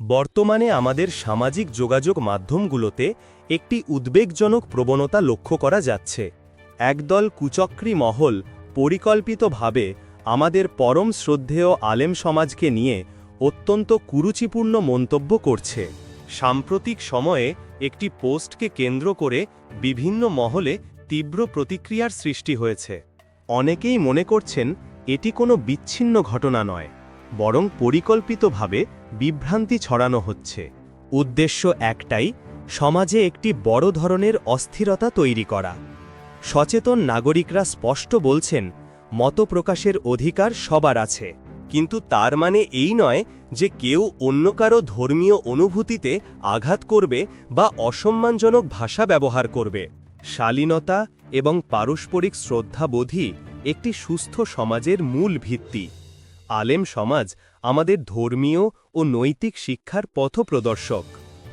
বর্তমানে আমাদের সামাজিক যোগাযোগ মাধ্যমগুলোতে একটি উদ্বেগজনক প্রবণতা লক্ষ্য করা যাচ্ছে। একদল কুচক্রী মহল পরিকল্পিতভাবে আমাদের পরম শ্রদ্ধেয় আলেম সমাজকে নিয়ে অত্যন্ত কুরুচিপূর্ণ মন্তব্য করছে। সাম্প্রতিক সময়ে একটি পোস্টকে কেন্দ্র করে বিভিন্ন মহলে তীব্র প্রতিক্রিয়ার সৃষ্টি হয়েছে। অনেকেই মনে করছেন এটি কোনো বিচ্ছিন্ন ঘটনা নয়, বরং পরিকল্পিতভাবে বিভ্রান্তি ছড়ানো হচ্ছে। উদ্দেশ্য একটাই, সমাজে একটি বড় ধরনের অস্থিরতা তৈরি করা। সচেতন নাগরিকরা স্পষ্ট বলছেন, মত প্রকাশের অধিকার সবার আছে, কিন্তু তার মানে এই নয় যে কেউ অন্য কারো ধর্মীয় অনুভূতিতে আঘাত করবে বা অসম্মানজনক ভাষা ব্যবহার করবে। শালীনতা এবং পারস্পরিক শ্রদ্ধাবোধই একটি সুস্থ সমাজের মূল ভিত্তি। আলেম সমাজ আমাদের ধর্মীয় ও নৈতিক শিক্ষার পথপ্রদর্শক।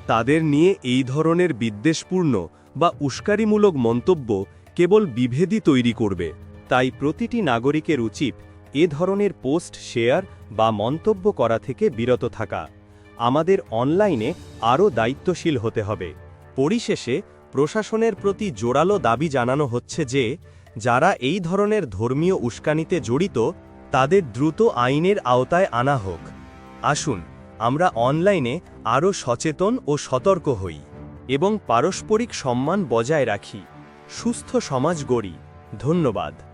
তাদের নিয়ে এই ধরনের বিদ্বেষপূর্ণ বা উস্কানিমূলক মন্তব্য কেবল বিভেদই তৈরি করবে। তাই প্রতিটি নাগরিকের উচিত এ ধরনের পোস্ট শেয়ার বা মন্তব্য করা থেকে বিরত থাকা। আমাদের অনলাইনে আরও দায়িত্বশীল হতে হবে। পরিশেষে প্রশাসনের প্রতি জোরালো দাবি জানানো হচ্ছে যে, যারা এই ধরনের ধর্মীয় উস্কানিতে জড়িত তাদের দ্রুত আইনের আওতায় আনা হোক। আসুন আমরা অনলাইনে আরও সচেতন ও সতর্ক হই এবং পারস্পরিক সম্মান বজায় রাখি। সুস্থ সমাজ গড়ি। ধন্যবাদ।